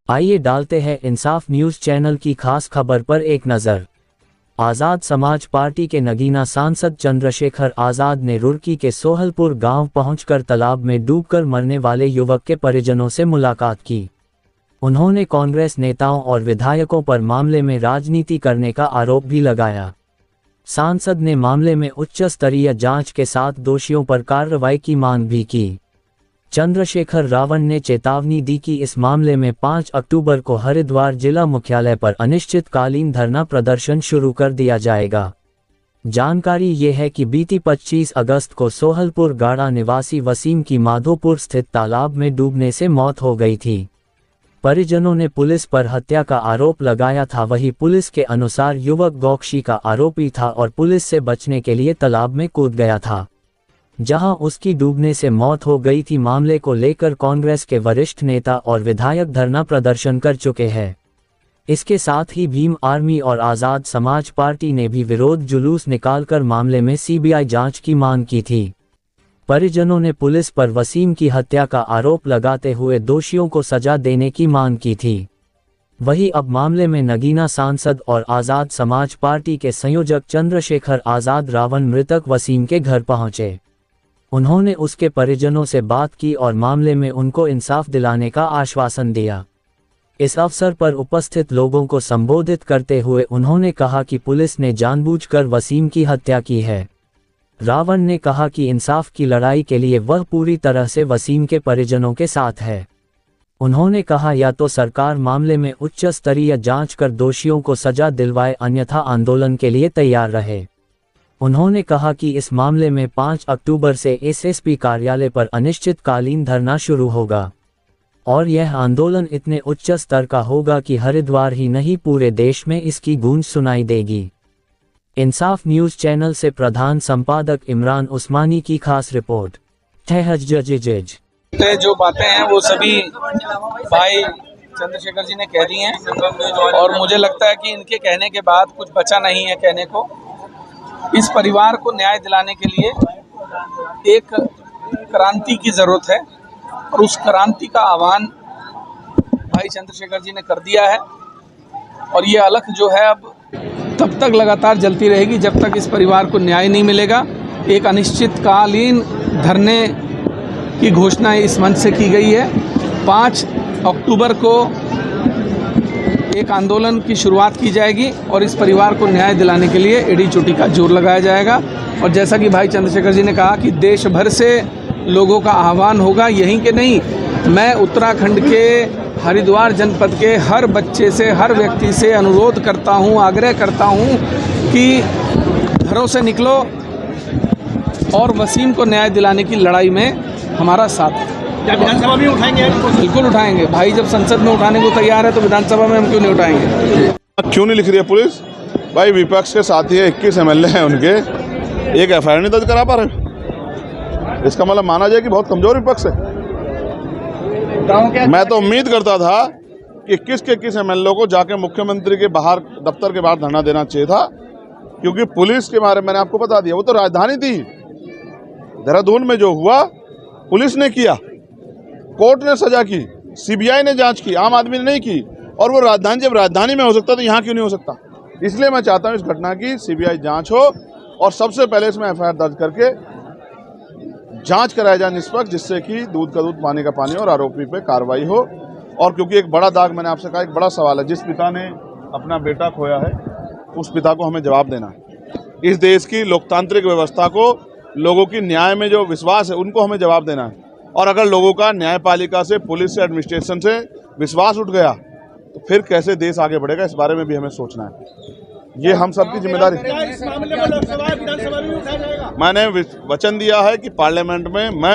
आइए डालते हैं इंसाफ न्यूज चैनल की खास खबर पर एक नज़र। आज़ाद समाज पार्टी के नगीना सांसद चंद्रशेखर आज़ाद ने रुड़की के सोहलपुर गांव पहुंचकर तालाब में डूबकर मरने वाले युवक के परिजनों से मुलाकात की। उन्होंने कांग्रेस नेताओं और विधायकों पर मामले में राजनीति करने का आरोप भी लगाया। सांसद ने मामले में उच्च स्तरीय जांच के साथ दोषियों पर कार्रवाई की मांग भी की। चंद्रशेखर रावण ने चेतावनी दी कि इस मामले में 5 अक्टूबर को हरिद्वार जिला मुख्यालय पर अनिश्चितकालीन धरना प्रदर्शन शुरू कर दिया जाएगा। जानकारी ये है कि बीती 25 अगस्त को सोहलपुर गाड़ा निवासी वसीम की माधोपुर स्थित तालाब में डूबने से मौत हो गई थी। परिजनों ने पुलिस पर हत्या का आरोप लगाया था। वहीं पुलिस के अनुसार युवक गौकशी का आरोपी था और पुलिस से बचने के लिए तालाब में कूद गया था, जहां उसकी डूबने से मौत हो गई थी। मामले को लेकर कांग्रेस के वरिष्ठ नेता और विधायक धरना प्रदर्शन कर चुके हैं। इसके साथ ही भीम आर्मी और आज़ाद समाज पार्टी ने भी विरोध जुलूस निकालकर मामले में सीबीआई जांच की मांग की थी। परिजनों ने पुलिस पर वसीम की हत्या का आरोप लगाते हुए दोषियों को सजा देने की मांग की थी। वहीं अब मामले में नगीना सांसद और आज़ाद समाज पार्टी के संयोजक चंद्रशेखर आज़ाद रावण मृतक वसीम के घर पहुंचे। उन्होंने उसके परिजनों से बात की और मामले में उनको इंसाफ दिलाने का आश्वासन दिया। इस अवसर पर उपस्थित लोगों को संबोधित करते हुए उन्होंने कहा कि पुलिस ने जानबूझकर वसीम की हत्या की है। रावण ने कहा कि इंसाफ की लड़ाई के लिए वह पूरी तरह से वसीम के परिजनों के साथ है। उन्होंने कहा या तो सरकार मामले में उच्च स्तरीय जांच कर दोषियों को सजा दिलवाए, अन्यथा आंदोलन के लिए तैयार रहे। उन्होंने कहा कि इस मामले में 5 अक्टूबर से एसएसपी कार्यालय पर अनिश्चितकालीन धरना शुरू होगा और यह आंदोलन इतने उच्च स्तर का होगा कि हरिद्वार ही नहीं पूरे देश में इसकी गूंज सुनाई देगी। इंसाफ न्यूज चैनल से प्रधान संपादक इमरान उस्मानी की खास रिपोर्ट। जो बातें हैं वो सभी भाई चंद्रशेखर जी ने कह दी हैं और मुझे लगता है कि इनके कहने के बाद कुछ बचा नहीं है कहने को। इस परिवार को न्याय दिलाने के लिए एक क्रांति की ज़रूरत है और उस क्रांति का आह्वान भाई चंद्रशेखर जी ने कर दिया है और ये अलख जो है अब तब तक लगातार जलती रहेगी जब तक इस परिवार को न्याय नहीं मिलेगा। एक अनिश्चितकालीन धरने की घोषणा इस मंच से की गई है। 5 अक्टूबर को एक आंदोलन की शुरुआत की जाएगी और इस परिवार को न्याय दिलाने के लिए एड़ी चोटी का जोर लगाया जाएगा। और जैसा कि भाई चंद्रशेखर जी ने कहा कि देश भर से लोगों का आह्वान होगा, यहीं के नहीं, मैं उत्तराखंड के हरिद्वार जनपद के हर बच्चे से, हर व्यक्ति से अनुरोध करता हूं, आग्रह करता हूं कि घरों से निकलो और वसीम को न्याय दिलाने की लड़ाई में हमारा साथ। क्या विधानसभा में उठाएंगे? बिल्कुल उठाएंगे। भाई जब संसद में उठाने को तैयार है तो विधानसभा में हम क्यों नहीं उठाएंगे? क्यों नहीं लिख रही है पुलिस? भाई विपक्ष के साथी है, 21 एमएलए हैं उनके, एक एफआईआर नहीं दर्ज करा पा रहे। इसका मतलब माना जाए कि बहुत कमजोर विपक्ष है। मैं तो उम्मीद करता था कि 21 के 21 एमएलए को जाके मुख्यमंत्री के बाहर, दफ्तर के बाहर धरना देना चाहिए था, क्योंकि पुलिस के बारे में मैंने आपको बता दिया, वो तो राजधानी थी। देहरादून में जो हुआ पुलिस ने किया, कोर्ट ने सजा की, सीबीआई ने जांच की, आम आदमी ने नहीं की। और वो राजधानी, जब राजधानी में हो सकता तो यहाँ क्यों नहीं हो सकता? इसलिए मैं चाहता हूँ इस घटना की सीबीआई जांच हो और सबसे पहले इसमें एफआईआर दर्ज करके जांच कराया जाए निष्पक्ष, जिससे कि दूध का दूध पानी का पानी और आरोपी पे कार्रवाई हो। और क्योंकि एक बड़ा दाग, मैंने आपसे कहा, एक बड़ा सवाल है, जिस पिता ने अपना बेटा खोया है उस पिता को हमें जवाब देना है। इस देश की लोकतांत्रिक व्यवस्था को, लोगों की न्याय में जो विश्वास है उनको हमें जवाब देना है। और अगर लोगों का न्यायपालिका से, पुलिस से, एडमिनिस्ट्रेशन से विश्वास उठ गया तो फिर कैसे देश आगे बढ़ेगा, इस बारे में भी हमें सोचना है। ये हम सबकी जिम्मेदारी। मैंने वचन दिया है कि पार्लियामेंट में मैं